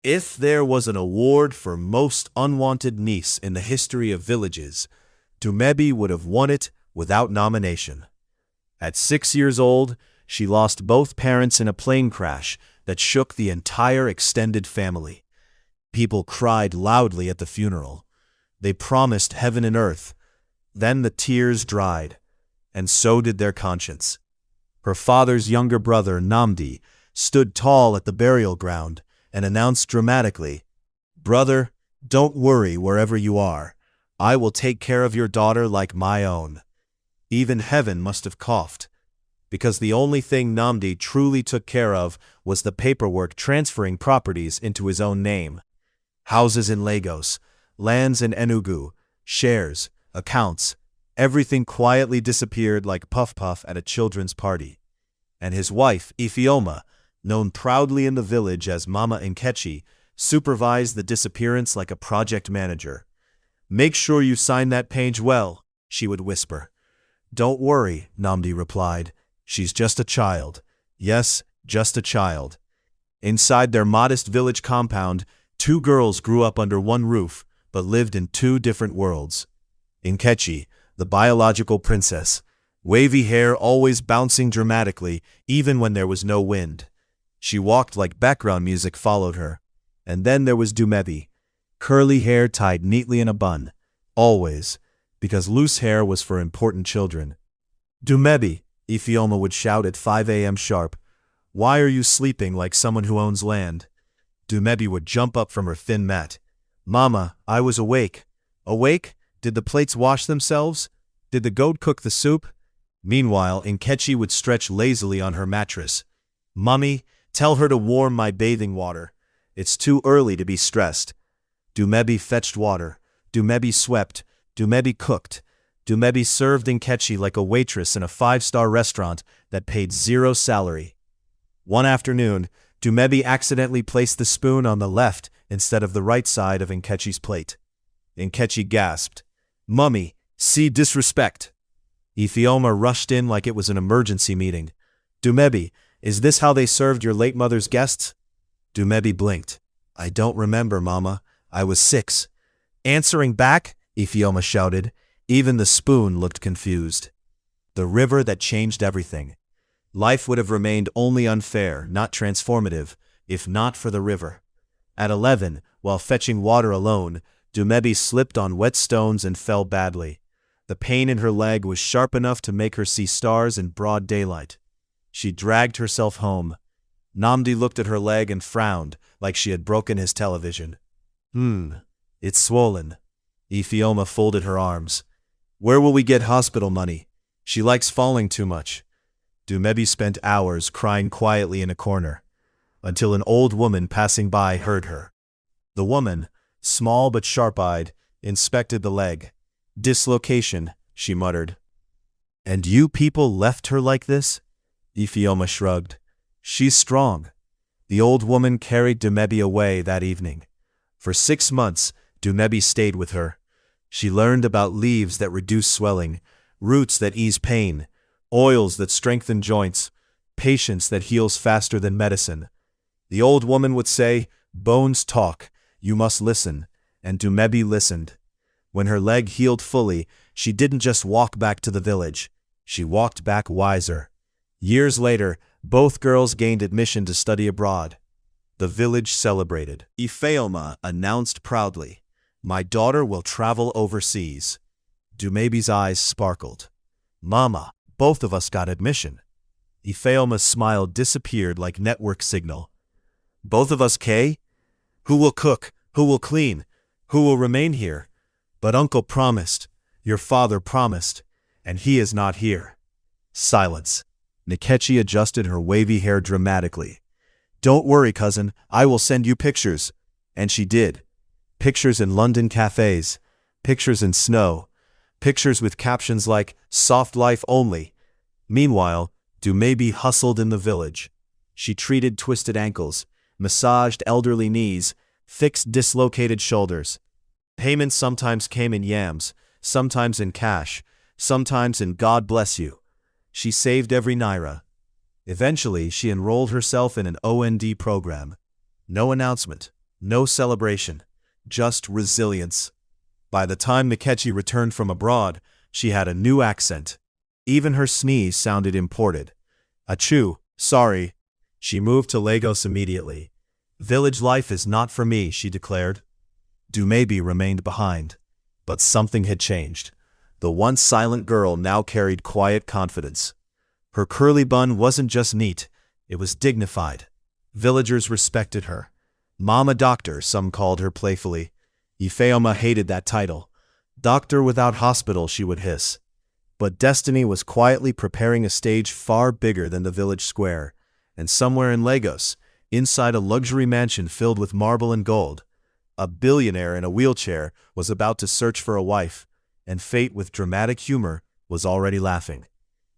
If there was an award for most unwanted niece in the history of villages, Dumebi would have won it without nomination. At 6 years old, she lost both parents in a plane crash that shook the entire extended family. People cried loudly at the funeral. They promised heaven and earth. Then the tears dried, and so did their conscience. Her father's younger brother, Namdi, stood tall at the burial ground and announced dramatically, "Brother, don't worry wherever you are. I will take care of your daughter like my own." Even heaven must have coughed, because the only thing Namdi truly took care of was the paperwork transferring properties into his own name. Houses in Lagos, lands in Enugu, shares, accounts, everything quietly disappeared like puff-puff at a children's party. And his wife, Ifeoma, known proudly in the village as Mama Nkechi, supervised the disappearance like a project manager. "Make sure you sign that page well," she would whisper. "Don't worry," Namdi replied. "She's just a child. Yes, just a child." Inside their modest village compound, 2 girls grew up under one roof, but lived in 2 different worlds. Nkechi, the biological princess, wavy hair always bouncing dramatically, even when there was no wind. She walked like background music followed her. And then there was Dumebi, curly hair tied neatly in a bun, always, because loose hair was for important children. "Dumebi," Ifeoma would shout at 5 a.m. sharp, "why are you sleeping like someone who owns land?" Dumebi would jump up from her thin mat. "Mama, I was awake." "Awake? Did the plates wash themselves? Did the goat cook the soup?" Meanwhile, Nkechi would stretch lazily on her mattress. "Mummy, tell her to warm my bathing water. It's too early to be stressed." Dumebi fetched water. Dumebi swept. Dumebi cooked. Dumebi served Nkechi like a waitress in a 5-star restaurant that paid 0 salary. One afternoon, Dumebi accidentally placed the spoon on the left instead of the right side of Nkechi's plate. Nkechi gasped, "Mummy, see disrespect." Ifeoma rushed in like it was an emergency meeting. "Dumebi, is this how they served your late mother's guests?" Dumebi blinked. "I don't remember, Mama. I was 6. "Answering back?" Ifeoma shouted. Even the spoon looked confused. The river that changed everything. Life would have remained only unfair, not transformative, if not for the river. At 11, while fetching water alone, Dumebi slipped on wet stones and fell badly. The pain in her leg was sharp enough to make her see stars in broad daylight. She dragged herself home. Namdi looked at her leg and frowned, like she had broken his television. It's swollen." Ifeoma folded her arms. "Where will we get hospital money? She likes falling too much." Dumebi spent hours crying quietly in a corner, until an old woman passing by heard her. The woman, small but sharp-eyed, inspected the leg. "Dislocation," she muttered. "And you people left her like this?" Ifeoma shrugged. "She's strong." The old woman carried Dumebi away that evening. For 6 months, Dumebi stayed with her. She learned about leaves that reduce swelling, roots that ease pain, oils that strengthen joints, patience that heals faster than medicine. The old woman would say, "Bones talk, you must listen," and Dumebi listened. When her leg healed fully, she didn't just walk back to the village. She walked back wiser. Years later, both girls gained admission to study abroad. The village celebrated. Ifeoma announced proudly, "My daughter will travel overseas." Dumebi's eyes sparkled. "Mama, both of us got admission." Ifeoma's smile disappeared like network signal. "Both of us, Kay? Who will cook? Who will clean? Who will remain here? But Uncle promised, your father promised, and he is not here." Silence. Nkechi adjusted her wavy hair dramatically. "Don't worry, cousin, I will send you pictures." And she did. Pictures in London cafes, pictures in snow, pictures with captions like, "Soft life only." Meanwhile, Dumebi hustled in the village. She treated twisted ankles, massaged elderly knees, fixed dislocated shoulders. Payments sometimes came in yams, sometimes in cash, sometimes in "God bless you." She saved every naira. Eventually, she enrolled herself in an OND program. No announcement, No celebration, just resilience. By the time Nkechi returned from abroad, she had a new accent. Even her sneeze sounded imported. Achoo, sorry. She moved to Lagos immediately. Village life is not for me, she declared. Dumebi remained behind. But something had changed. The once silent girl now carried quiet confidence. Her curly bun wasn't just neat, it was dignified. Villagers respected her. Mama Doctor, some called her playfully. Ifeoma hated that title. Doctor without hospital, she would hiss. But destiny was quietly preparing a stage far bigger than the village square, and somewhere in Lagos, inside a luxury mansion filled with marble and gold, a billionaire in a wheelchair was about to search for a wife, and fate with dramatic humor was already laughing.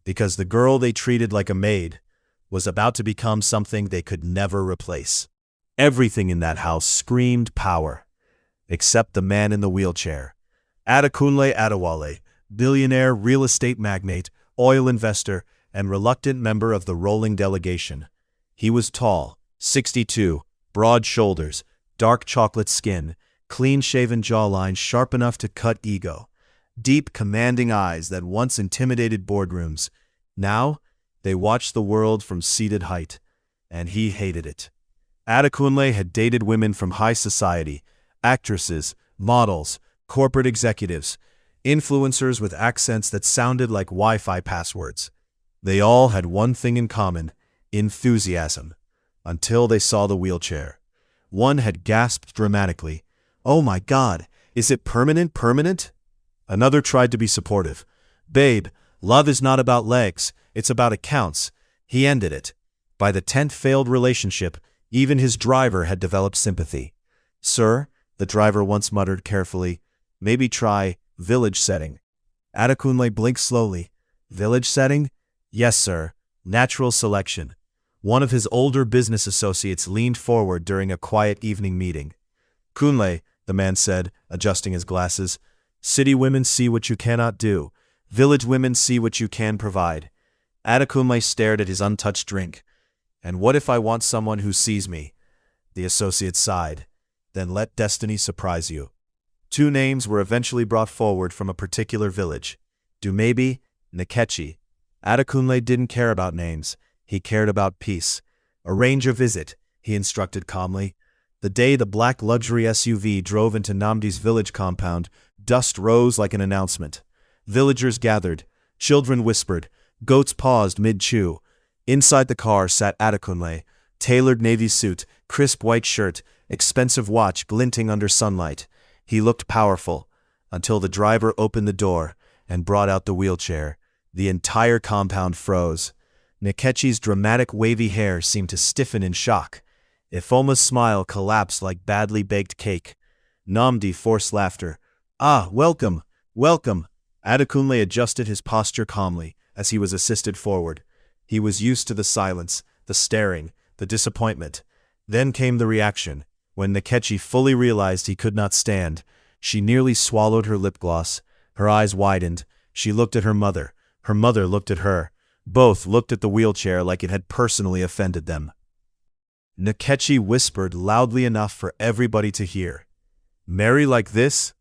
Because the girl they treated like a maid was about to become something they could never replace. Everything in that house screamed power, except the man in the wheelchair. Adekunle Adewale, billionaire, real estate magnate, oil investor, and reluctant member of the rolling delegation. He was tall, 62, broad shoulders, dark chocolate skin, clean-shaven jawline sharp enough to cut ego, deep, commanding eyes that once intimidated boardrooms. Now, they watched the world from seated height, and he hated it. Adekunle had dated women from high society, actresses, models, corporate executives, influencers with accents that sounded like Wi-Fi passwords. They all had one thing in common: enthusiasm. Until they saw the wheelchair. One had gasped dramatically, "Oh my God, is it permanent? Another tried to be supportive. "Babe, love is not about legs, it's about accounts." He ended it. By the 10th failed relationship, even his driver had developed sympathy. "Sir," the driver once muttered carefully, "maybe try village setting." Adekunle blinked slowly. "Village setting?" "Yes, sir. Natural selection." One of his older business associates leaned forward during a quiet evening meeting. "Kunle," the man said, adjusting his glasses, "city women see what you cannot do. Village women see what you can provide." Adekunle stared at his untouched drink. "And what if I want someone who sees me?" The associate sighed. "Then let destiny surprise you." 2 names were eventually brought forward from a particular village: Dumebi, Nkechi. Adekunle didn't care about names. He cared about peace. "Arrange a visit," he instructed calmly. The day the black luxury SUV drove into Namdi's village compound, dust rose like an announcement. Villagers gathered. Children whispered. Goats paused mid-chew. Inside the car sat Adekunle, tailored navy suit, crisp white shirt, expensive watch glinting under sunlight. He looked powerful, until the driver opened the door and brought out the wheelchair. The entire compound froze. Nkechi's dramatic wavy hair seemed to stiffen in shock. Ifoma's smile collapsed like badly baked cake. Namdi forced laughter. "Ah, welcome, welcome." Adekunle adjusted his posture calmly as he was assisted forward. He was used to the silence, the staring, the disappointment. Then came the reaction. When Nkechi fully realized he could not stand, she nearly swallowed her lip gloss. Her eyes widened. She looked at her mother. Her mother looked at her. Both looked at the wheelchair like it had personally offended them. Nkechi whispered loudly enough for everybody to hear. "Marry like this?"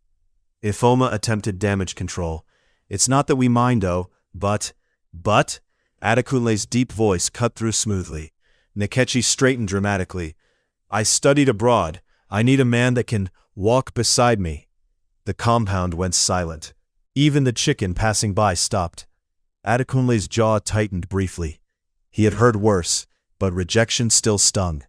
Ifoma attempted damage control. "It's not that we mind, oh, but..." Adekunle's deep voice cut through smoothly. Nkechi straightened dramatically. "I studied abroad. I need a man that can walk beside me." The compound went silent. Even the chicken passing by stopped. Adekunle's jaw tightened briefly. He had heard worse, but rejection still stung.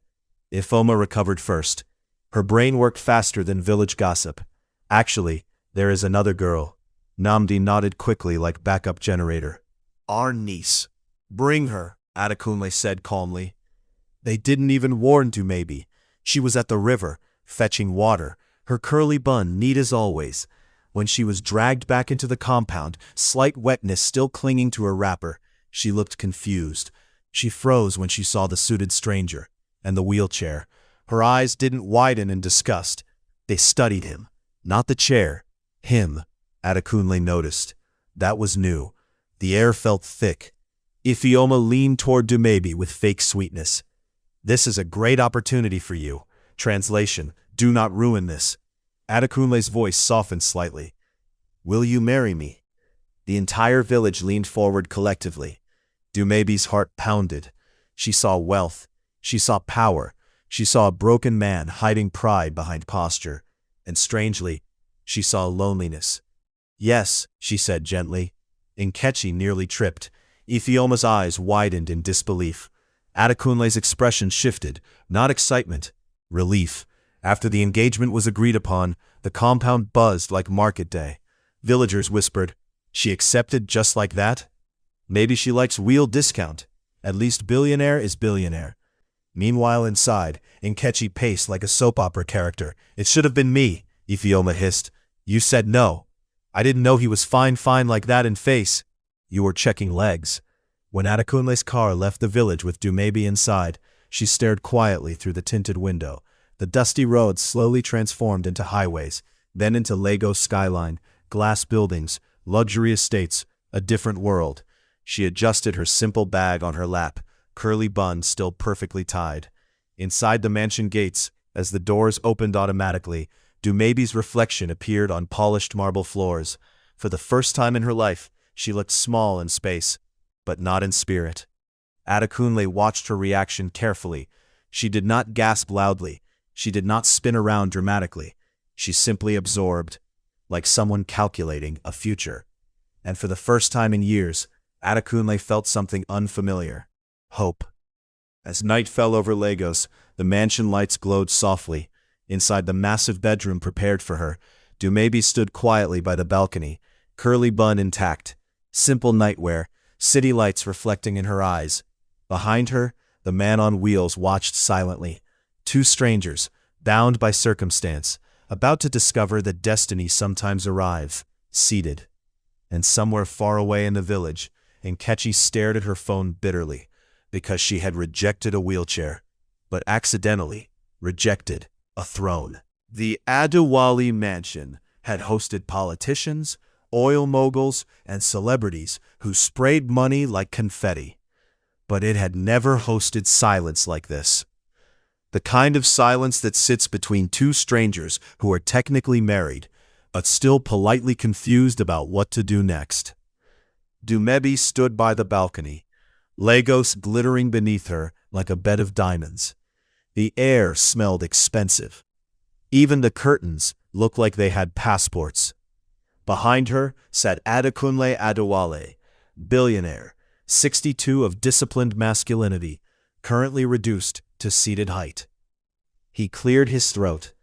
Ifoma recovered first. Her brain worked faster than village gossip. "Actually, there is another girl." Namdi nodded quickly like backup generator. "Our niece. Bring her," Adekunle said calmly. They didn't even warn Dumebi. She was at the river, fetching water, her curly bun neat as always. When she was dragged back into the compound, slight wetness still clinging to her wrapper, she looked confused. She froze when she saw the suited stranger and the wheelchair. Her eyes didn't widen in disgust. They studied him. Not the chair. Him, Adekunle noticed. That was new. The air felt thick. Ifeoma leaned toward Dumebi with fake sweetness. "This is a great opportunity for you." Translation: Do not ruin this. Adekunle's voice softened slightly. Will you marry me? The entire village leaned forward collectively. Dumebi's heart pounded. She saw wealth. She saw power. She saw a broken man hiding pride behind posture. And strangely, she saw loneliness. Yes, she said gently. Nkechi nearly tripped. Ifeoma's eyes widened in disbelief. Adekunle's expression shifted, not excitement, relief. After the engagement was agreed upon, the compound buzzed like market day. Villagers whispered, "She accepted just like that? Maybe she likes real discount. At least billionaire is billionaire." Meanwhile inside, Nkechi paced like a soap opera character. "It should have been me," Ifeoma hissed. "You said no. I didn't know he was fine like that in face." "You were checking legs." When Adekunle's car left the village with Dumebi inside, she stared quietly through the tinted window. The dusty roads slowly transformed into highways, then into Lagos skyline, glass buildings, luxury estates, a different world. She adjusted her simple bag on her lap, curly bun still perfectly tied. Inside the mansion gates, as the doors opened automatically, Dumebi's reflection appeared on polished marble floors. For the first time in her life, she looked small in space, but not in spirit. Adekunle watched her reaction carefully. She did not gasp loudly. She did not spin around dramatically. She simply absorbed, like someone calculating a future. And for the first time in years, Adekunle felt something unfamiliar. Hope. As night fell over Lagos, the mansion lights glowed softly. Inside the massive bedroom prepared for her, Dumebi stood quietly by the balcony, curly bun intact, simple nightwear, city lights reflecting in her eyes. Behind her, the man on wheels watched silently. Two strangers, bound by circumstance, about to discover that destiny sometimes arrives, seated. And somewhere far away in the village, Nkechi stared at her phone bitterly, because she had rejected a wheelchair, but accidentally rejected a throne. The Adewale mansion had hosted politicians, oil moguls, and celebrities who sprayed money like confetti. But it had never hosted silence like this. The kind of silence that sits between two strangers who are technically married, but still politely confused about what to do next. Dumebi stood by the balcony, Lagos glittering beneath her like a bed of diamonds. The air smelled expensive. Even the curtains looked like they had passports. Behind her sat Adekunle Adewale, billionaire, 62 of disciplined masculinity, currently reduced to seated height. He cleared his throat.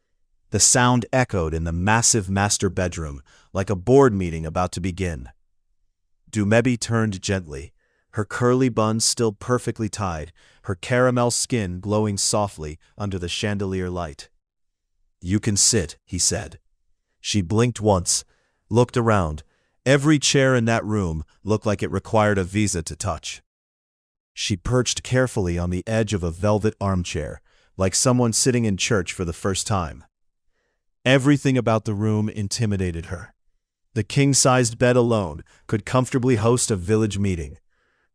The sound echoed in the massive master bedroom like a board meeting about to begin. Dumebi turned gently, her curly bun still perfectly tied, her caramel skin glowing softly under the chandelier light. "You can sit," he said. She blinked once, looked around. Every chair in that room looked like it required a visa to touch. She perched carefully on the edge of a velvet armchair, like someone sitting in church for the first time. Everything about the room intimidated her. The king-sized bed alone could comfortably host a village meeting.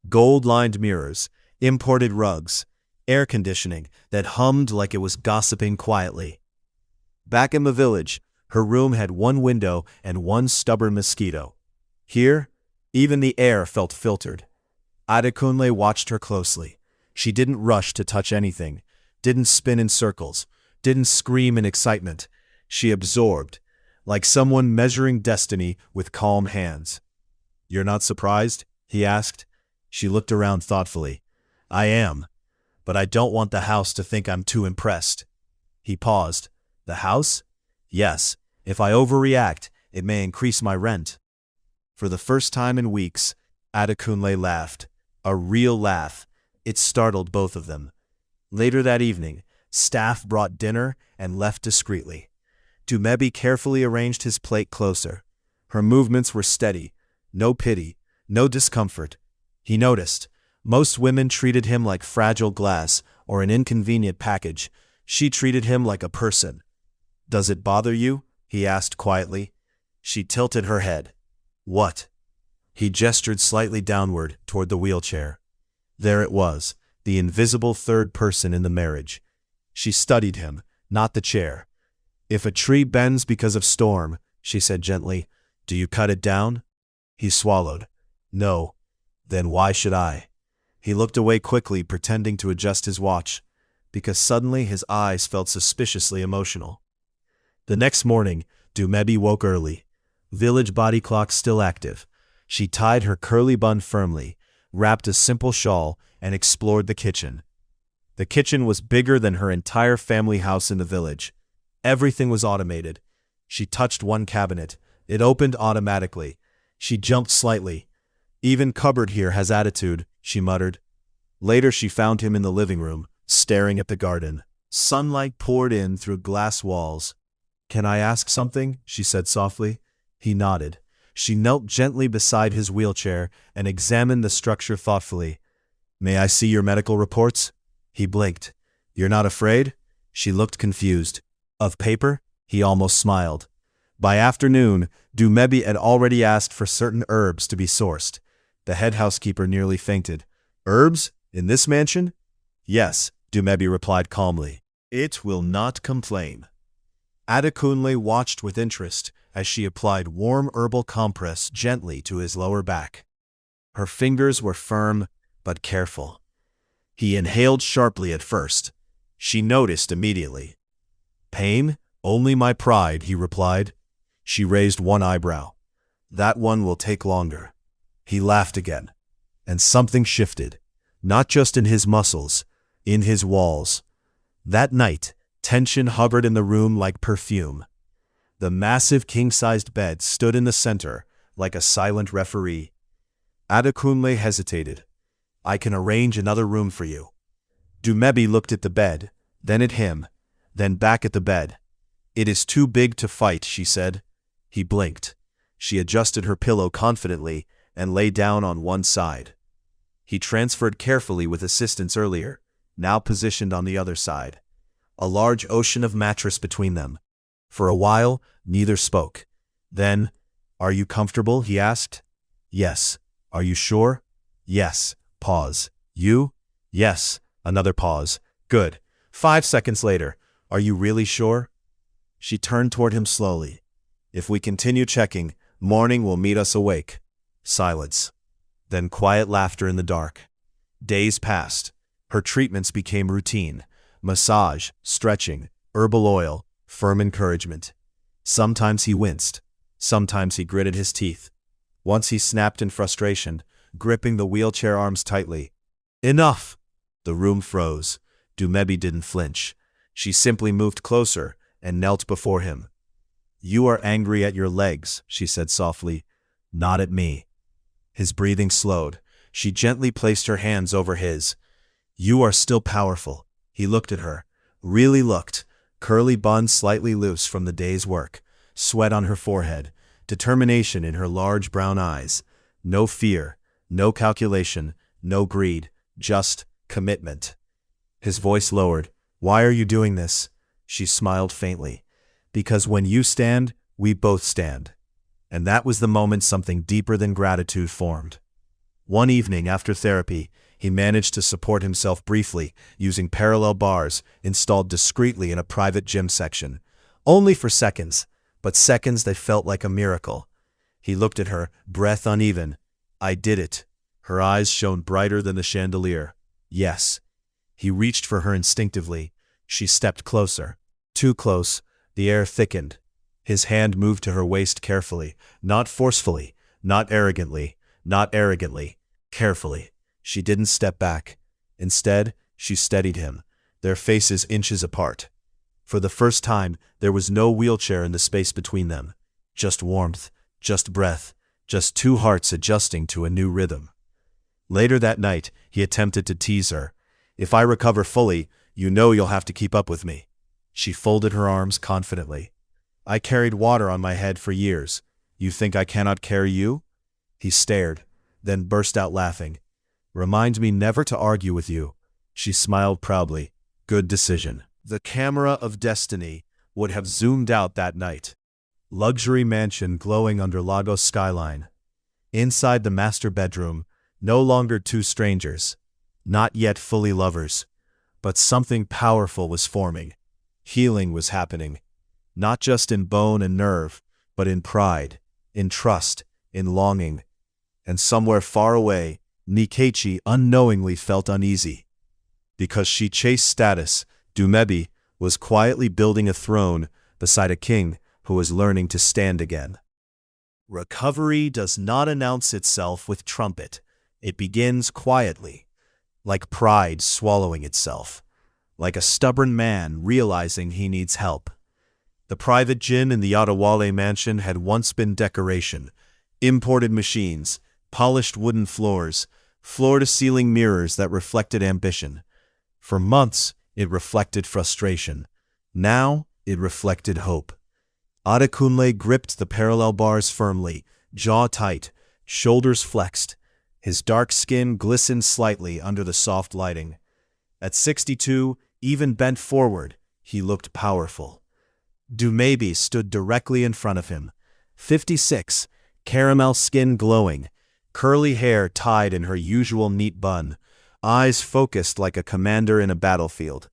Gold-lined mirrors, imported rugs, air conditioning that hummed like it was gossiping quietly. Back in the village, her room had one window and one stubborn mosquito. Here, even the air felt filtered. Adekunle watched her closely. She didn't rush to touch anything, didn't spin in circles, didn't scream in excitement. She absorbed, like someone measuring destiny with calm hands. "You're not surprised?" he asked. She looked around thoughtfully. "I am, but I don't want the house to think I'm too impressed." He paused. "The house? Yes, if I overreact, it may increase my rent." For the first time in weeks, Adekunle laughed. A real laugh. It startled both of them. Later that evening, staff brought dinner and left discreetly. Dumebi carefully arranged his plate closer. Her movements were steady. No pity, no discomfort. He noticed. Most women treated him like fragile glass or an inconvenient package. She treated him like a person. "Does it bother you?" he asked quietly. She tilted her head. "What?" He gestured slightly downward toward the wheelchair. There it was, the invisible third person in the marriage. She studied him, not the chair. If a tree bends because of storm, she said gently, do you cut it down? He swallowed. No. Then why should I? He looked away quickly, pretending to adjust his watch, because suddenly his eyes felt suspiciously emotional. The next morning, Dumebi woke early. Village body clock still active. She tied her curly bun firmly, wrapped a simple shawl, and explored the kitchen. The kitchen was bigger than her entire family house in the village. Everything was automated. She touched one cabinet. It opened automatically. She jumped slightly. Even cupboard here has attitude, she muttered. Later she found him in the living room, staring at the garden. Sunlight poured in through glass walls. Can I ask something? She said softly. He nodded. She knelt gently beside his wheelchair and examined the structure thoughtfully. May I see your medical reports? He blinked. You're not afraid? She looked confused. Of paper? He almost smiled. By afternoon, Dumebi had already asked for certain herbs to be sourced. The head housekeeper nearly fainted. Herbs? In this mansion? Yes, Dumebi replied calmly. It will not complain. Adekunle watched with interest as she applied warm herbal compress gently to his lower back. Her fingers were firm but careful. He inhaled sharply at first. She noticed immediately. Pain? Only my pride, he replied. She raised one eyebrow. That one will take longer. He laughed again. And something shifted, not just in his muscles, in his walls. That night, tension hovered in the room like perfume. The massive king-sized bed stood in the center, like a silent referee. Adekunle hesitated. I can arrange another room for you. Dumebi looked at the bed, then at him, then back at the bed. It is too big to fight, she said. He blinked. She adjusted her pillow confidently and lay down on one side. He transferred carefully with assistance earlier, now positioned on the other side. A large ocean of mattress between them. For a while, neither spoke. Then, are you comfortable? He asked. Yes. Are you sure? Yes. Pause. You? Yes. Another pause. Good. 5 seconds later. Are you really sure? She turned toward him slowly. If we continue checking, morning will meet us awake. Silence. Then quiet laughter in the dark. Days passed. Her treatments became routine. Massage, stretching, herbal oil, firm encouragement. Sometimes he winced. Sometimes he gritted his teeth. Once he snapped in frustration, gripping the wheelchair arms tightly. Enough! The room froze. Dumebi didn't flinch. She simply moved closer and knelt before him. You are angry at your legs, she said softly. Not at me. His breathing slowed. She gently placed her hands over his. You are still powerful. He looked at her. Really looked. Curly bun slightly loose from the day's work. Sweat on her forehead. Determination in her large brown eyes. No fear. No calculation. No greed. Just commitment. His voice lowered. Why are you doing this? She smiled faintly. Because when you stand, we both stand. And that was the moment something deeper than gratitude formed. One evening after therapy, he managed to support himself briefly using parallel bars installed discreetly in a private gym section. Only for seconds, but seconds that felt like a miracle. He looked at her, breath uneven. I did it. Her eyes shone brighter than the chandelier. Yes. He reached for her instinctively. She stepped closer. Too close. The air thickened. His hand moved to her waist carefully, not forcefully, not arrogantly, carefully. She didn't step back. Instead, she steadied him, their faces inches apart. For the first time, there was no wheelchair in the space between them. Just warmth, just breath, just two hearts adjusting to a new rhythm. Later that night, he attempted to tease her. If I recover fully, you know you'll have to keep up with me. She folded her arms confidently. I carried water on my head for years. You think I cannot carry you? He stared, then burst out laughing. Remind me never to argue with you. She smiled proudly. Good decision. The camera of destiny would have zoomed out that night. Luxury mansion glowing under Lagos skyline. Inside the master bedroom, no longer two strangers. Not yet fully lovers. But something powerful was forming. Healing was happening. not just in bone and nerve, but in pride, in trust, in longing. And somewhere far away, Nikechi unknowingly felt uneasy. Because she chased status, Dumebi was quietly building a throne beside a king who was learning to stand again. Recovery does not announce itself with trumpet. It begins quietly, like pride swallowing itself, like a stubborn man realizing he needs help. The private gym in the Adewale mansion had once been decoration, imported machines, polished wooden floors, floor-to-ceiling mirrors that reflected ambition. For months, it reflected frustration. Now, it reflected hope. Adekunle gripped the parallel bars firmly, jaw tight, shoulders flexed. His dark skin glistened slightly under the soft lighting. At 62, even bent forward, he looked powerful. Dumebi stood directly in front of him. 56, caramel skin glowing, curly hair tied in her usual neat bun, eyes focused like a commander in a battlefield.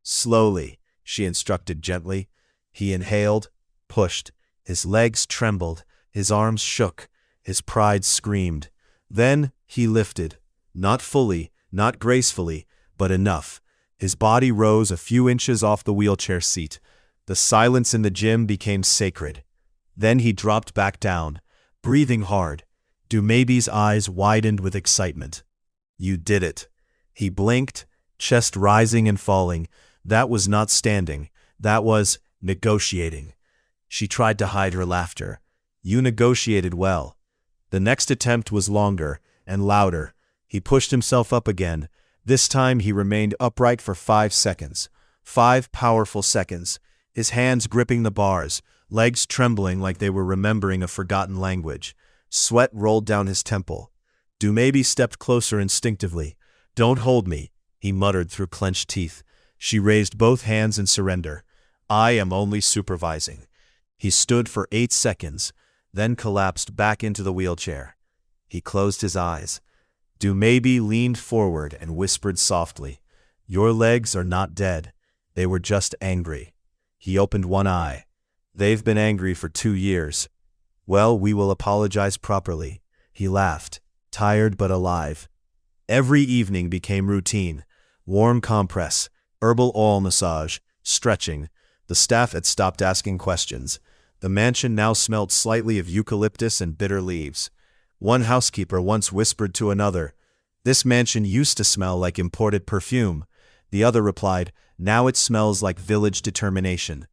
Slowly, she instructed gently. He inhaled, pushed. His legs trembled, his arms shook, his pride screamed. Then he lifted, not fully, not gracefully, but enough. His body rose a few inches off the wheelchair seat. The silence in the gym became sacred. Then he dropped back down, breathing hard. Dumebi's eyes widened with excitement. You did it. He blinked, chest rising and falling. That was not standing. That was negotiating. She tried to hide her laughter. You negotiated well. The next attempt was longer and louder. He pushed himself up again. This time he remained upright for 5 seconds. 5 powerful seconds. His hands gripping the bars, legs trembling like they were remembering a forgotten language. Sweat rolled down his temple. Dumebi stepped closer instinctively. Don't hold me, he muttered through clenched teeth. She raised both hands in surrender. I am only supervising. He stood for 8 seconds, then collapsed back into the wheelchair. He closed his eyes. Dumebi leaned forward and whispered softly, Your legs are not dead. They were just angry. He opened one eye. They've been angry for 2 years. Well, we will apologize properly. He laughed, tired but alive. Every evening became routine. Warm compress, herbal oil massage, stretching. The staff had stopped asking questions. The mansion now smelled slightly of eucalyptus and bitter leaves. One housekeeper once whispered to another, This mansion used to smell like imported perfume. The other replied, Now it smells like village determination.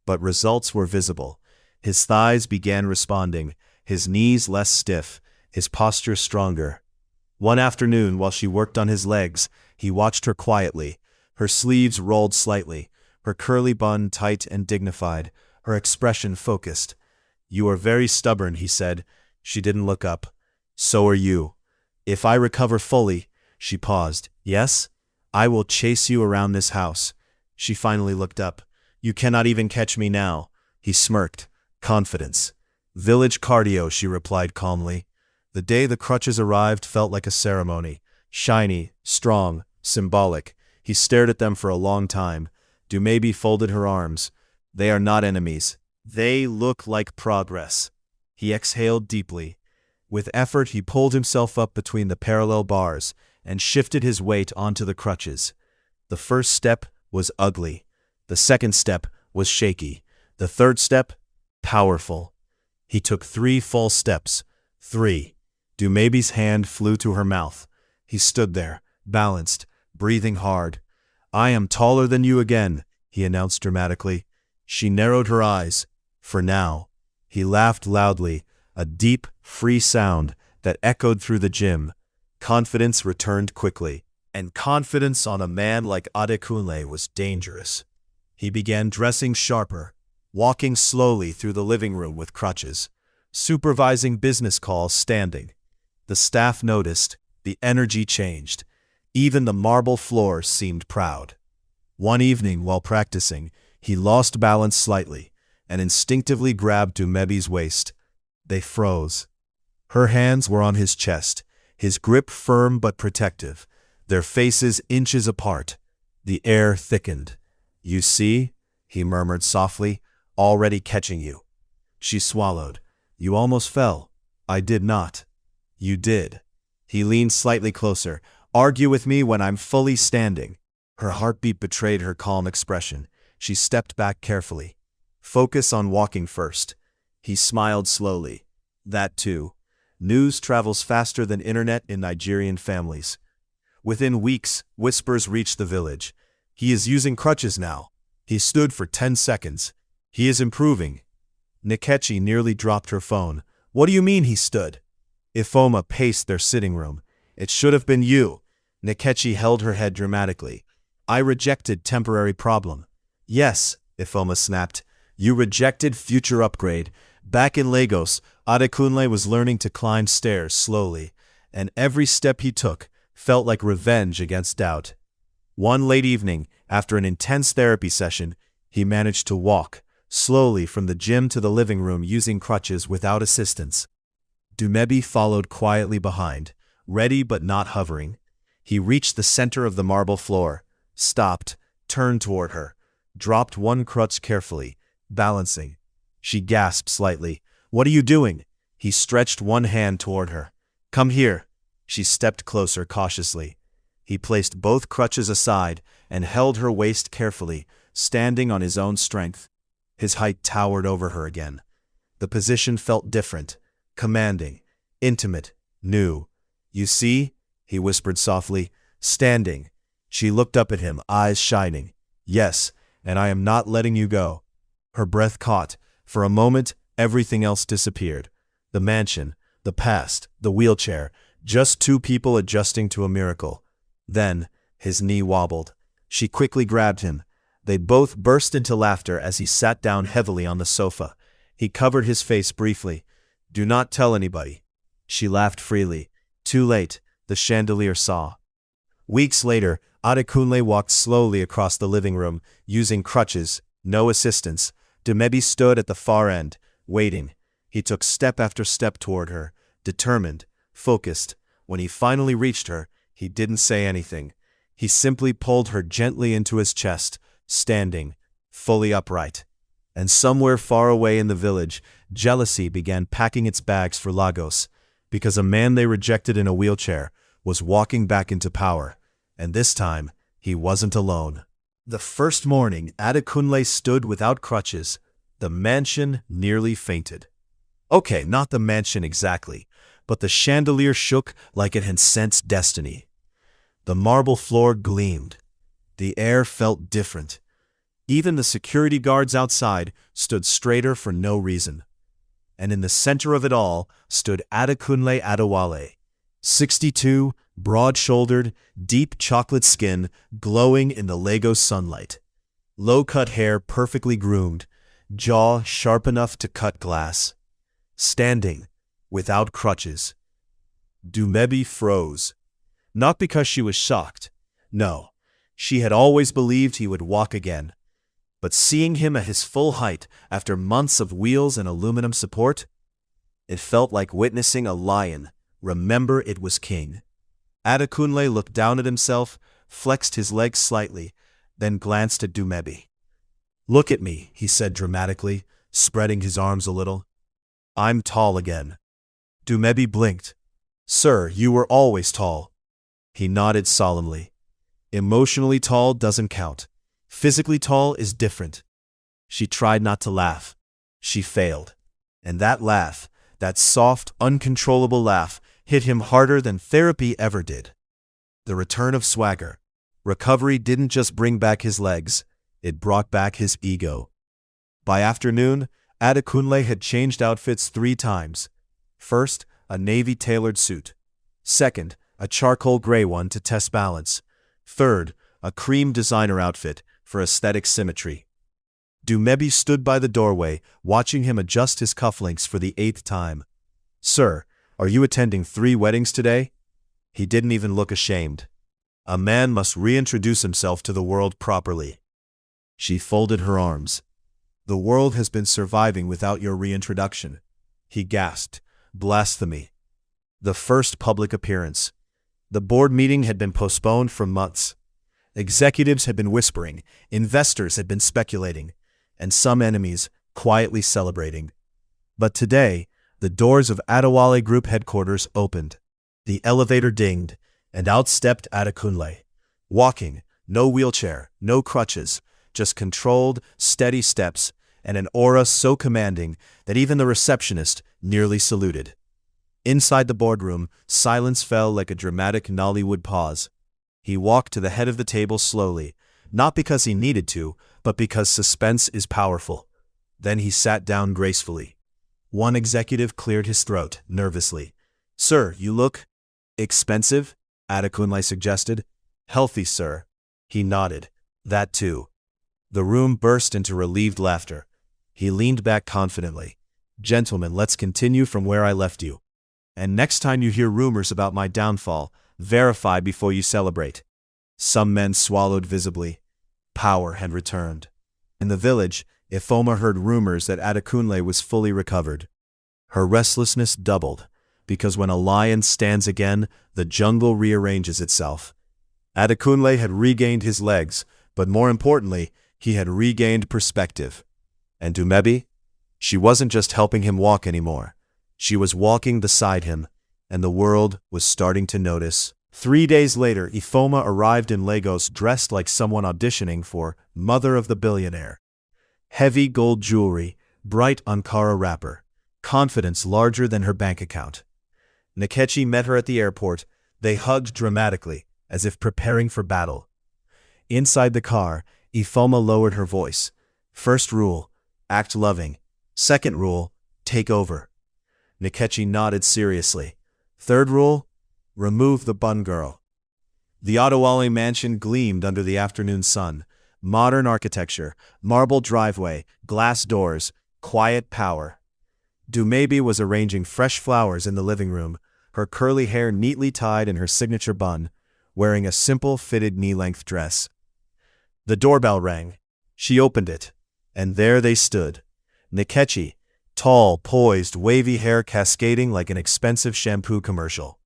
But results were visible. His thighs began responding, his knees less stiff, his posture stronger. One afternoon, while she worked on his legs, he watched her quietly. Her sleeves rolled slightly, her curly bun tight and dignified, her expression focused. You are very stubborn, he said. She didn't look up. So are you. If I recover fully, she paused. Yes? I will chase you around this house. She finally looked up. You cannot even catch me now. He smirked. Confidence. Village cardio, she replied calmly. The day the crutches arrived felt like a ceremony. Shiny, strong, symbolic. He stared at them for a long time. Dumebi folded her arms. They are not enemies. They look like progress. He exhaled deeply. With effort, he pulled himself up between the parallel bars and shifted his weight onto the crutches. The first step was ugly. The second step was shaky. The third step, powerful. He took 3 full steps. 3. Dumebi's hand flew to her mouth. He stood there, balanced, breathing hard. I am taller than you again, he announced dramatically. She narrowed her eyes. For now. He laughed loudly, a deep, free sound that echoed through the gym. Confidence returned quickly, and confidence on a man like Adekunle was dangerous. He began dressing sharper, walking slowly through the living room with crutches, supervising business calls standing. The staff noticed. The energy changed. Even the marble floor seemed proud. One evening, while practicing, he lost balance slightly and instinctively grabbed Dumebi's waist. They froze. Her hands were on his chest, his grip firm but protective, their faces inches apart. The air thickened. You see, he murmured softly, already catching you. She swallowed. You almost fell. I did not. You did. He leaned slightly closer. Argue with me when I'm fully standing. Her heartbeat betrayed her calm expression. She stepped back carefully. Focus on walking first. He smiled slowly. That too. News travels faster than internet in Nigerian families. Within weeks, whispers reached the village. He is using crutches now. He stood for 10 seconds. He is improving. Nkechi nearly dropped her phone. What do you mean he stood? Ifoma paced their sitting room. It should have been you. Nkechi held her head dramatically. I rejected temporary problem. Yes, Ifoma snapped. You rejected future upgrade. Back in Lagos, Adekunle was learning to climb stairs slowly, and every step he took felt like revenge against doubt. One late evening, after an intense therapy session, he managed to walk slowly from the gym to the living room using crutches without assistance. Dumebi followed quietly behind, ready but not hovering. He reached the center of the marble floor, stopped, turned toward her, dropped one crutch carefully, balancing. She gasped slightly. What are you doing? He stretched one hand toward her. Come here. She stepped closer cautiously. He placed both crutches aside and held her waist carefully, standing on his own strength. His height towered over her again. The position felt different, commanding, intimate, new. You see? He whispered softly, standing. She looked up at him, eyes shining. Yes, and I am not letting you go. Her breath caught. For a moment, everything else disappeared. The mansion, the past, the wheelchair, just two people adjusting to a miracle. Then, his knee wobbled. She quickly grabbed him. They both burst into laughter as he sat down heavily on the sofa. He covered his face briefly. Do not tell anybody. She laughed freely. Too late, the chandelier saw. Weeks later, Adekunle walked slowly across the living room, using crutches, no assistance. Dumebi stood at the far end, waiting. He took step after step toward her, determined, focused. When he finally reached her, he didn't say anything. He simply pulled her gently into his chest, standing, fully upright. And somewhere far away in the village, jealousy began packing its bags for Lagos, because a man they rejected in a wheelchair was walking back into power, and this time, he wasn't alone. The first morning, Adekunle stood without crutches. The mansion nearly fainted. Okay, not the mansion exactly, but the chandelier shook like it had sensed destiny. The marble floor gleamed. The air felt different. Even the security guards outside stood straighter for no reason. And in the center of it all stood Adekunle Adewale, 62, broad-shouldered, deep chocolate skin glowing in the Lagos sunlight. Low-cut hair perfectly groomed, jaw sharp enough to cut glass. Standing, without crutches. Dumebi froze. Not because she was shocked. No, she had always believed he would walk again. But seeing him at his full height after months of wheels and aluminum support, it felt like witnessing a lion. Remember it was king. Adekunle looked down at himself, flexed his legs slightly, then glanced at Dumebi. Look at me, he said dramatically, spreading his arms a little. I'm tall again. Dumebi blinked. Sir, you were always tall. He nodded solemnly. Emotionally tall doesn't count. Physically tall is different. She tried not to laugh. She failed. And that laugh, that soft, uncontrollable laugh, hit him harder than therapy ever did. The return of swagger. Recovery didn't just bring back his legs, it brought back his ego. By afternoon, Adekunle had changed outfits 3 times. First, a navy-tailored suit. Second, a charcoal gray one to test balance. Third, a cream designer outfit for aesthetic symmetry. Dumebi stood by the doorway, watching him adjust his cufflinks for the 8th time. Sir, are you attending 3 weddings today? He didn't even look ashamed. A man must reintroduce himself to the world properly. She folded her arms. The world has been surviving without your reintroduction. He gasped. Blasphemy. The first public appearance. The board meeting had been postponed for months. Executives had been whispering, investors had been speculating, and some enemies quietly celebrating. But today, the doors of Adewale Group headquarters opened. The elevator dinged, and out stepped Adekunle. Walking, no wheelchair, no crutches, just controlled, steady steps, and an aura so commanding that even the receptionist nearly saluted. Inside the boardroom, silence fell like a dramatic Nollywood pause. He walked to the head of the table slowly, not because he needed to, but because suspense is powerful. Then he sat down gracefully. One executive cleared his throat, nervously. "Sir, you look expensive," Adekunle suggested. "Healthy, sir." He nodded. "That too." The room burst into relieved laughter. He leaned back confidently. "Gentlemen, let's continue from where I left you. And next time you hear rumors about my downfall, verify before you celebrate." Some men swallowed visibly. Power had returned. In the village, Ifoma heard rumors that Adekunle was fully recovered. Her restlessness doubled, because when a lion stands again, the jungle rearranges itself. Adekunle had regained his legs, but more importantly, he had regained perspective. And Dumebi? She wasn't just helping him walk anymore. She was walking beside him, and the world was starting to notice. 3 days later, Ifoma arrived in Lagos dressed like someone auditioning for Mother of the Billionaire. Heavy gold jewelry, bright Ankara wrapper, confidence larger than her bank account. Nkechi met her at the airport. They hugged dramatically, as if preparing for battle. Inside the car, Ifoma lowered her voice. "First rule, act loving. Second rule, take over." Nkechi nodded seriously. "Third rule, remove the bun girl." The Adewale mansion gleamed under the afternoon sun. Modern architecture, marble driveway, glass doors, quiet power. Dumebi was arranging fresh flowers in the living room, her curly hair neatly tied in her signature bun, wearing a simple fitted knee-length dress. The doorbell rang. She opened it, and there they stood. Nkechi, tall, poised, wavy hair cascading like an expensive shampoo commercial.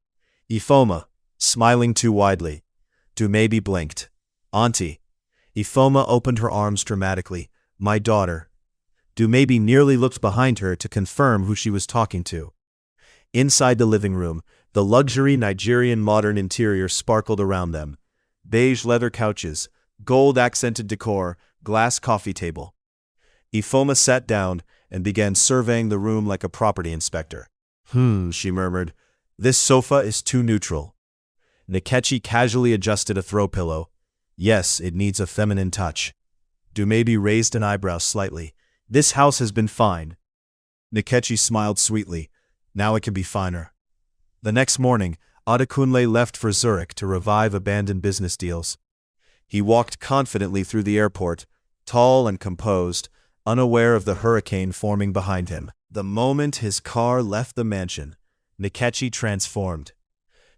Ifoma, smiling too widely. Dumebi blinked. "Auntie." Ifoma opened her arms dramatically. "My daughter." Dumebi nearly looked behind her to confirm who she was talking to. Inside the living room, the luxury Nigerian modern interior sparkled around them. Beige leather couches, gold-accented decor, glass coffee table. Ifoma sat down and began surveying the room like a property inspector. She murmured. "This sofa is too neutral." Nkechi casually adjusted a throw pillow. "Yes, it needs a feminine touch." Dumebi raised an eyebrow slightly. "This house has been fine." Nkechi smiled sweetly. "Now it can be finer." The next morning, Adekunle left for Zurich to revive abandoned business deals. He walked confidently through the airport, tall and composed, unaware of the hurricane forming behind him. The moment his car left the mansion, Nkechi transformed.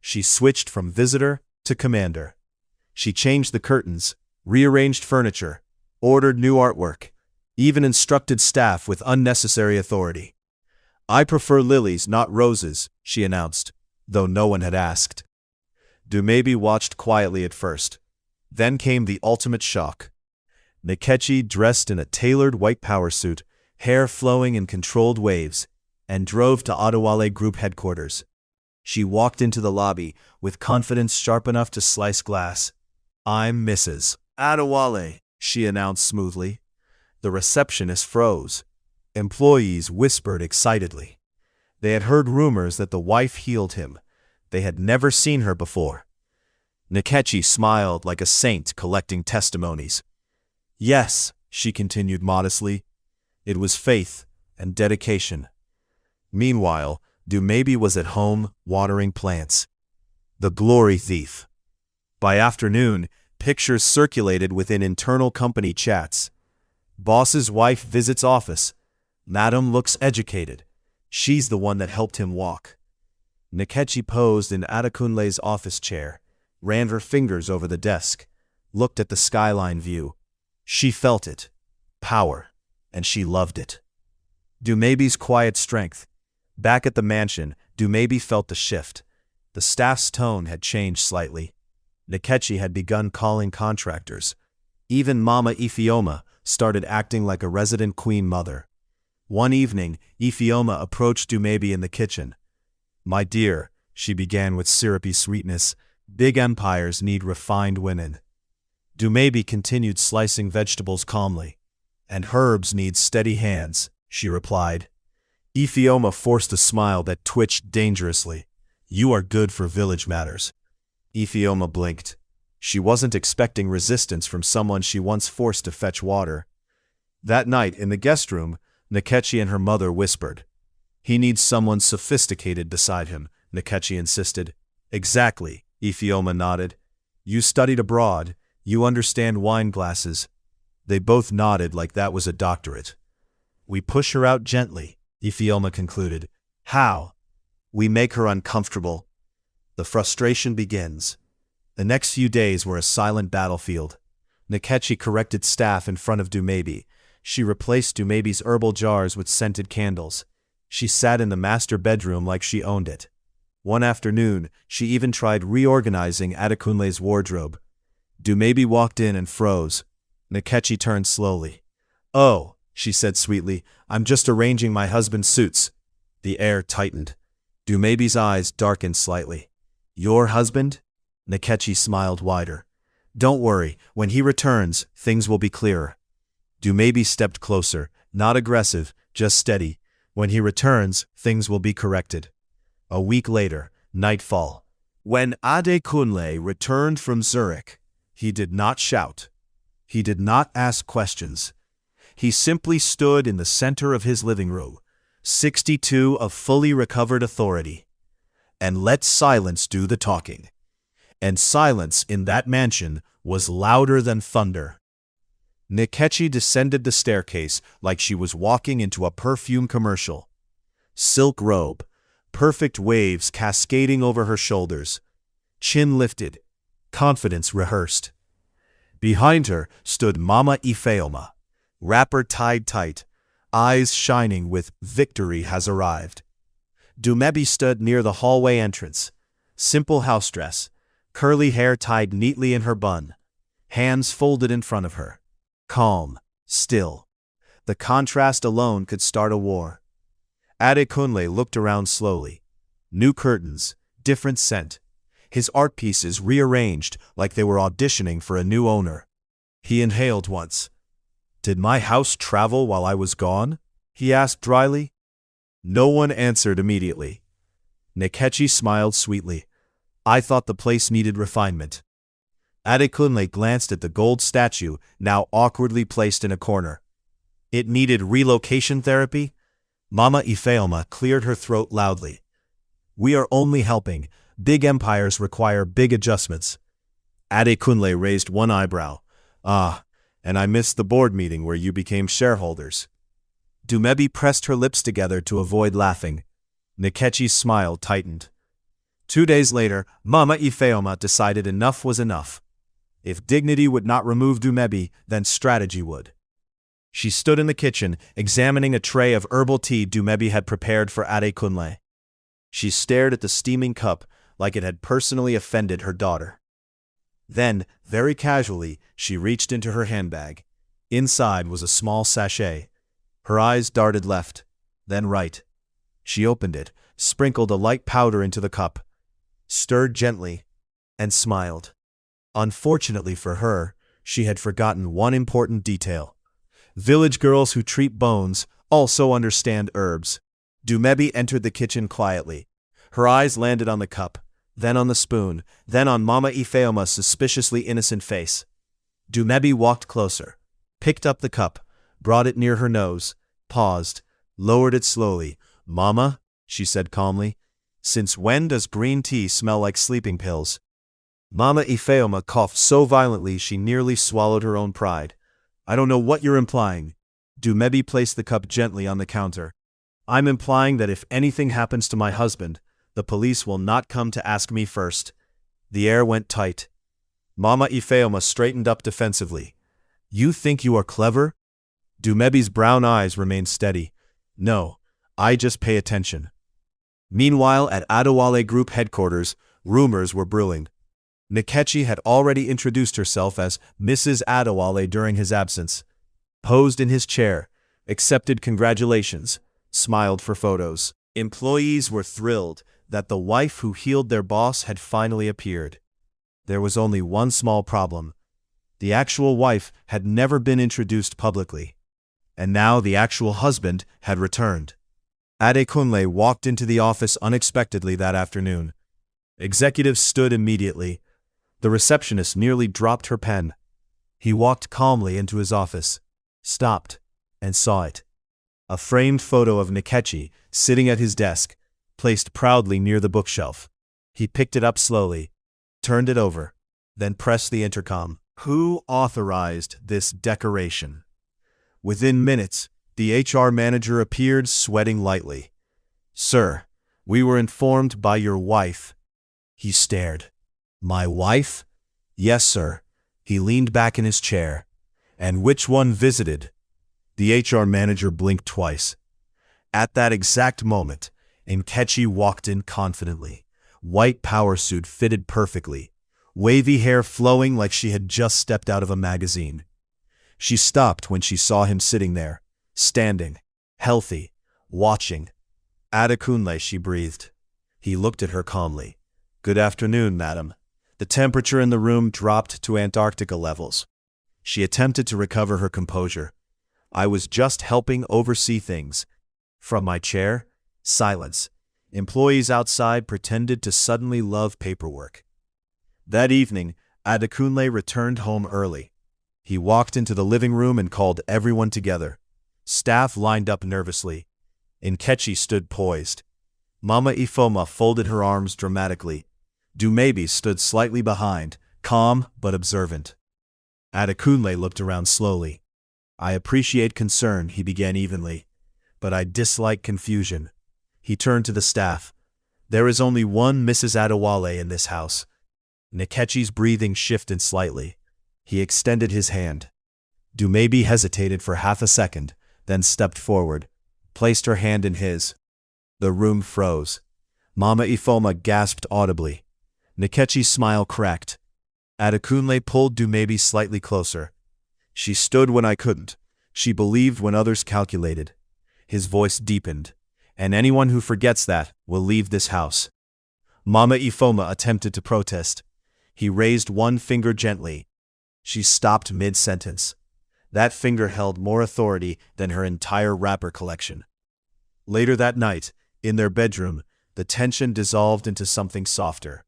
She switched from visitor to commander. She changed the curtains, rearranged furniture, ordered new artwork, even instructed staff with unnecessary authority. "I prefer lilies, not roses," she announced, though no one had asked. Dumebi watched quietly at first. Then came the ultimate shock. Nkechi, dressed in a tailored white power suit, hair flowing in controlled waves, and drove to Adewale Group headquarters. She walked into the lobby with confidence sharp enough to slice glass. "I'm Mrs. Adewale," she announced smoothly. The receptionist froze. Employees whispered excitedly. They had heard rumors that the wife healed him. They had never seen her before. Nkechi smiled like a saint collecting testimonies. "Yes," she continued modestly. "It was faith and dedication." Meanwhile, Dumebi was at home watering plants. The glory thief. By afternoon, pictures circulated within internal company chats. Boss's wife visits office. Madam looks educated. She's the one that helped him walk. Nkechi posed in Adekunle's office chair, ran her fingers over the desk, looked at the skyline view. She felt it. Power. And she loved it. Dumebi's quiet strength. Back at the mansion, Dumebi felt the shift. The staff's tone had changed slightly. Nkechi had begun calling contractors. Even Mama Ifeoma started acting like a resident queen mother. One evening, Ifeoma approached Dumebi in the kitchen. "My dear," she began with syrupy sweetness, "big empires need refined women." Dumebi continued slicing vegetables calmly. "And herbs need steady hands," she replied. Ifeoma forced a smile that twitched dangerously. "You are good for village matters." Ifeoma blinked. She wasn't expecting resistance from someone she once forced to fetch water. That night, in the guest room, Nkechi and her mother whispered. "He needs someone sophisticated beside him," Nkechi insisted. "Exactly," Ifeoma nodded. "You studied abroad. You understand wine glasses." They both nodded like that was a doctorate. "We push her out gently," Ifeoma concluded. "How?" "We make her uncomfortable." The frustration begins. The next few days were a silent battlefield. Nkechi corrected staff in front of Dumebi. She replaced Dumebi's herbal jars with scented candles. She sat in the master bedroom like she owned it. One afternoon, she even tried reorganizing Adekunle's wardrobe. Dumebi walked in and froze. Nkechi turned slowly. "Oh," she said sweetly, "I'm just arranging my husband's suits." The air tightened. Dumebi's eyes darkened slightly. "Your husband?" Nkechi smiled wider. "Don't worry, when he returns, things will be clearer." Dumebi stepped closer, not aggressive, just steady. "When he returns, things will be corrected." A week later, nightfall. When Adekunle returned from Zurich, he did not shout. He did not ask questions. He simply stood in the center of his living room, 62 of fully recovered authority, and let silence do the talking. And silence in that mansion was louder than thunder. Nkechi descended the staircase like she was walking into a perfume commercial. Silk robe, perfect waves cascading over her shoulders. Chin lifted, confidence rehearsed. Behind her stood Mama Ifeoma, wrapper tied tight, eyes shining with "victory has arrived." Dumebi stood near the hallway entrance. Simple house dress, curly hair tied neatly in her bun, hands folded in front of her. Calm, still. The contrast alone could start a war. Adekunle looked around slowly. New curtains, different scent. His art pieces rearranged like they were auditioning for a new owner. He inhaled once. "Did my house travel while I was gone?" he asked dryly. No one answered immediately. Nkechi smiled sweetly. "I thought the place needed refinement." Adekunle glanced at the gold statue, now awkwardly placed in a corner. "It needed relocation therapy?" Mama Ifeoma cleared her throat loudly. "We are only helping. Big empires require big adjustments." Adekunle raised one eyebrow. "Ah, and I missed the board meeting where you became shareholders." Dumebi pressed her lips together to avoid laughing. Nkechi's smile tightened. 2 days later, Mama Ifeoma decided enough was enough. If dignity would not remove Dumebi, then strategy would. She stood in the kitchen, examining a tray of herbal tea Dumebi had prepared for Adekunle. She stared at the steaming cup like it had personally offended her daughter. Then, very casually, she reached into her handbag. Inside was a small sachet. Her eyes darted left, then right. She opened it, sprinkled a light powder into the cup, stirred gently, and smiled. Unfortunately for her, she had forgotten one important detail. Village girls who treat bones also understand herbs. Dumebi entered the kitchen quietly. Her eyes landed on the cup, then on the spoon, then on Mama Ifeoma's suspiciously innocent face. Dumebi walked closer, picked up the cup, brought it near her nose, paused, lowered it slowly. "Mama," she said calmly, "since when does green tea smell like sleeping pills?" Mama Ifeoma coughed so violently she nearly swallowed her own pride. "I don't know what you're implying." Dumebi placed the cup gently on the counter. "I'm implying that if anything happens to my husband, the police will not come to ask me first." The air went tight. Mama Ifeoma straightened up defensively. "You think you are clever?" Dumebi's brown eyes remained steady. "No, I just pay attention." Meanwhile, at Adewale Group headquarters, rumors were brewing. Nkechi had already introduced herself as Mrs. Adewale during his absence. Posed in his chair, accepted congratulations, smiled for photos. Employees were thrilled that the wife who healed their boss had finally appeared. There was only one small problem. The actual wife had never been introduced publicly. And now the actual husband had returned. Adekunle walked into the office unexpectedly that afternoon. Executives stood immediately. The receptionist nearly dropped her pen. He walked calmly into his office, stopped, and saw it. A framed photo of Nkechi sitting at his desk, placed proudly near the bookshelf. He picked it up slowly, turned it over, then pressed the intercom. Who authorized this decoration? Within minutes, the HR manager appeared, sweating lightly. Sir, we were informed by your wife. He stared. My wife? Yes, sir. He leaned back in his chair. And which one visited? The HR manager blinked twice. At that exact moment, Nkechi walked in confidently. White power suit fitted perfectly, wavy hair flowing like she had just stepped out of a magazine. She stopped when she saw him sitting there, standing, healthy, watching. Adekunle, she breathed. He looked at her calmly. Good afternoon, madam. The temperature in the room dropped to Antarctica levels. She attempted to recover her composure. I was just helping oversee things. From my chair, silence. Employees outside pretended to suddenly love paperwork. That evening, Adekunle returned home early. He walked into the living room and called everyone together. Staff lined up nervously. Nkechi stood poised. Mama Ifoma folded her arms dramatically. Dumebi stood slightly behind, calm but observant. Adekunle looked around slowly. I appreciate concern, he began evenly, but I dislike confusion. He turned to the staff. There is only one Mrs. Adewale in this house. Nkechi's breathing shifted slightly. He extended his hand. Dumebi hesitated for half a second, then stepped forward, placed her hand in his. The room froze. Mama Ifoma gasped audibly. Nkechi's smile cracked. Adekunle pulled Dumebi slightly closer. She stood when I couldn't. She believed when others calculated. His voice deepened. And anyone who forgets that will leave this house. Mama Ifoma attempted to protest. He raised one finger gently. She stopped mid-sentence. That finger held more authority than her entire wrapper collection. Later that night, in their bedroom, the tension dissolved into something softer.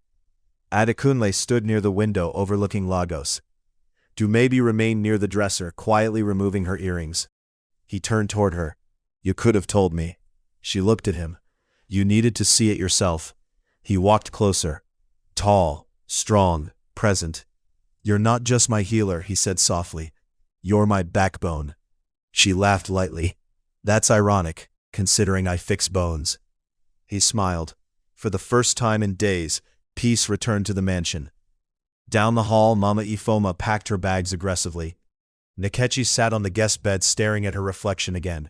Adekunle stood near the window overlooking Lagos. Dumebi remained near the dresser, quietly removing her earrings. He turned toward her. You could have told me. She looked at him. You needed to see it yourself. He walked closer. Tall, strong, present. You're not just my healer, he said softly. You're my backbone. She laughed lightly. That's ironic, considering I fix bones. He smiled. For the first time in days, peace returned to the mansion. Down the hall, Mama Ifoma packed her bags aggressively. Nkechi sat on the guest bed staring at her reflection again.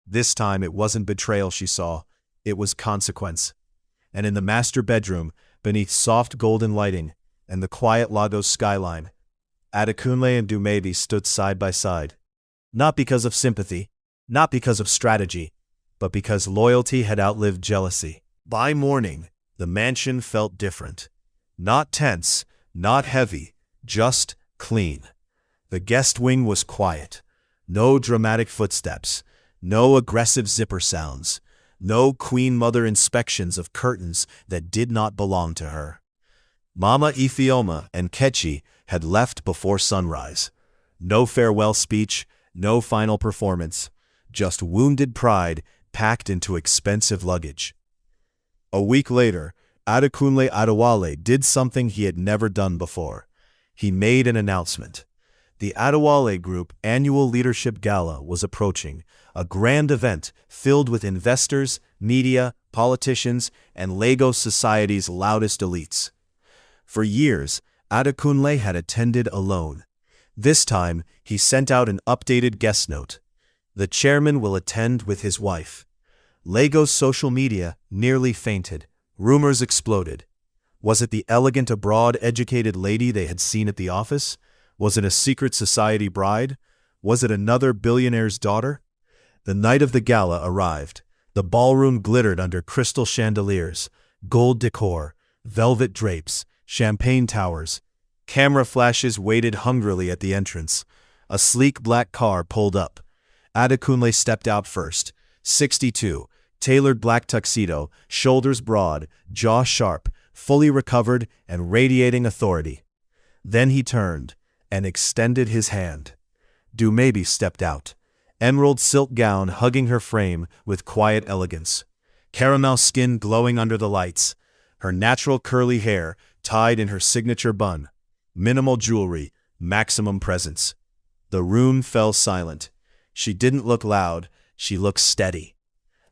This time it wasn't betrayal she saw, it was consequence. And in the master bedroom, beneath soft golden lighting and the quiet Lagos skyline, Adekunle and Dumebi stood side by side. Not because of sympathy, not because of strategy, but because loyalty had outlived jealousy. By morning, the mansion felt different. Not tense, not heavy, just clean. The guest wing was quiet. No dramatic footsteps, no aggressive zipper sounds, no Queen Mother inspections of curtains that did not belong to her. Mama Ifeoma and Nkechi had left before sunrise. No farewell speech, no final performance, just wounded pride packed into expensive luggage. A week later, Adekunle Adewale did something he had never done before. He made an announcement. The Adewale Group annual leadership gala was approaching, a grand event filled with investors, media, politicians, and Lagos society's loudest elites. For years, Adekunle had attended alone. This time, he sent out an updated guest note. The chairman will attend with his wife. Lagos social media nearly fainted. Rumors exploded. Was it the elegant abroad educated lady they had seen at the office? Was it a secret society bride? Was it another billionaire's daughter? The night of the gala arrived. The ballroom glittered under crystal chandeliers, gold decor, velvet drapes, champagne towers. Camera flashes waited hungrily at the entrance. A sleek black car pulled up. Adekunle stepped out first. 62, tailored black tuxedo, shoulders broad, jaw sharp, fully recovered and radiating authority. Then he turned and extended his hand. Dumebi stepped out, emerald silk gown hugging her frame with quiet elegance, caramel skin glowing under the lights, her natural curly hair tied in her signature bun, minimal jewelry, maximum presence. The room fell silent. She didn't look loud, she looked steady.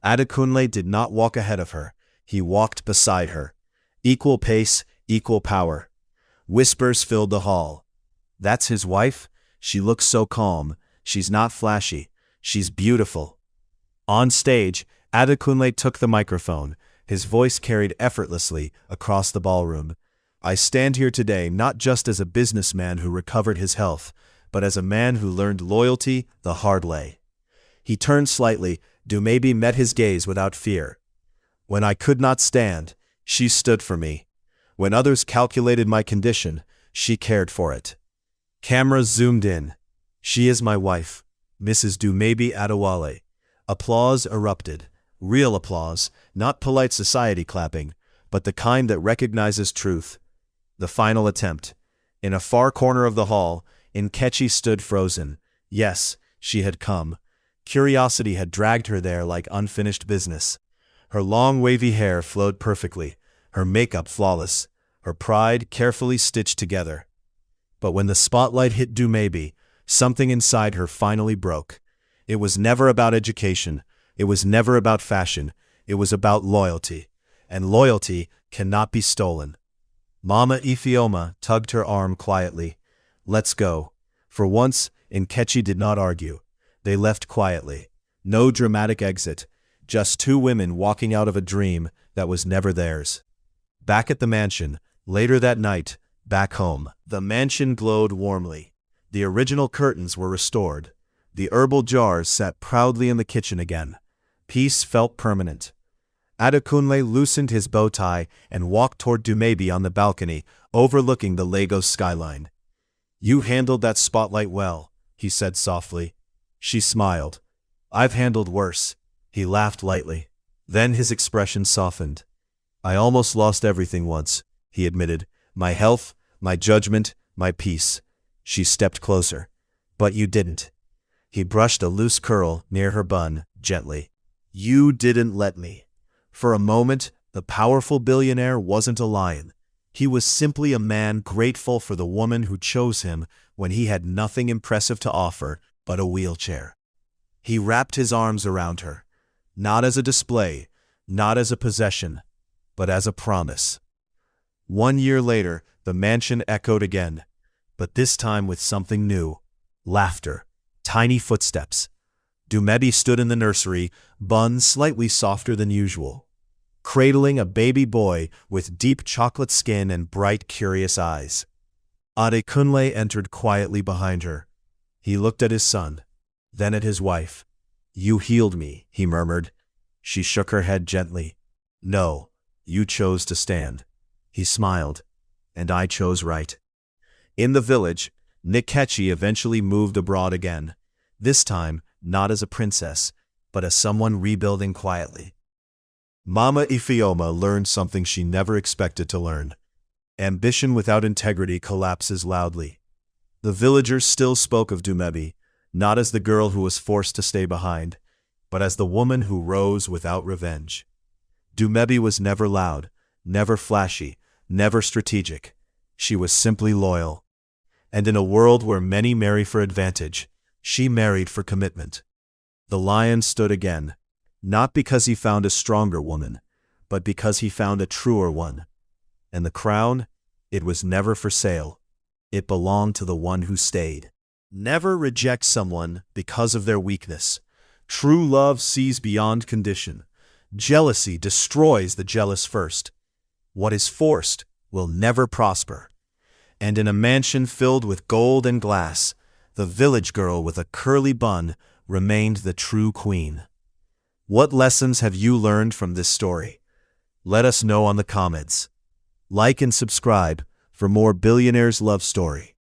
Adekunle did not walk ahead of her, he walked beside her. Equal pace, equal power. Whispers filled the hall. That's his wife? She looks so calm. She's not flashy. She's beautiful. On stage, Adekunle took the microphone. His voice carried effortlessly across the ballroom. I stand here today not just as a businessman who recovered his health, but as a man who learned loyalty the hard way. He turned slightly. Dumebi met his gaze without fear. When I could not stand, she stood for me. When others calculated my condition, she cared for it. Cameras zoomed in. She is my wife, Mrs. Dumebi Adewale. Applause erupted. Real applause, not polite society clapping, but the kind that recognizes truth. The final attempt. In a far corner of the hall, Nkechi stood frozen. Yes, she had come. Curiosity had dragged her there like unfinished business. Her long wavy hair flowed perfectly, her makeup flawless, her pride carefully stitched together. But when the spotlight hit Dumebi, something inside her finally broke. It was never about education, it was never about fashion, it was about loyalty. And loyalty cannot be stolen. Mama Ifeoma tugged her arm quietly. Let's go. For once, Nkechi did not argue. They left quietly. No dramatic exit. Just two women walking out of a dream that was never theirs. Back at the mansion, later that night, back home, the mansion glowed warmly. The original curtains were restored. The herbal jars sat proudly in the kitchen again. Peace felt permanent. Adekunle loosened his bow tie and walked toward Dumebi on the balcony, overlooking the Lagos skyline. You handled that spotlight well, he said softly. She smiled. I've handled worse. He laughed lightly. Then his expression softened. I almost lost everything once, he admitted. My health, my judgment, my peace. She stepped closer. But you didn't. He brushed a loose curl near her bun, gently. You didn't let me. For a moment, the powerful billionaire wasn't a lion. He was simply a man grateful for the woman who chose him when he had nothing impressive to offer but a wheelchair. He wrapped his arms around her, not as a display, not as a possession, but as a promise. 1 year later, the mansion echoed again, but this time with something new. Laughter, tiny footsteps. Dumebi stood in the nursery, bun slightly softer than usual, cradling a baby boy with deep chocolate skin and bright, curious eyes. Adekunle entered quietly behind her. He looked at his son, then at his wife. You healed me, he murmured. She shook her head gently. No, you chose to stand. He smiled, and I chose right. In the village, Nkechi eventually moved abroad again, this time not as a princess, but as someone rebuilding quietly. Mama Ifeoma learned something she never expected to learn. Ambition without integrity collapses loudly. The villagers still spoke of Dumebi, not as the girl who was forced to stay behind, but as the woman who rose without revenge. Dumebi was never loud, never flashy, never strategic. She was simply loyal. And in a world where many marry for advantage, she married for commitment. The lion stood again, not because he found a stronger woman, but because he found a truer one. And the crown, it was never for sale. It belonged to the one who stayed. Never reject someone because of their weakness. True love sees beyond condition. Jealousy destroys the jealous first. What is forced will never prosper. And in a mansion filled with gold and glass, the village girl with a curly bun remained the true queen. What lessons have you learned from this story? Let us know on the comments. Like and subscribe for more Billionaires' Love Story.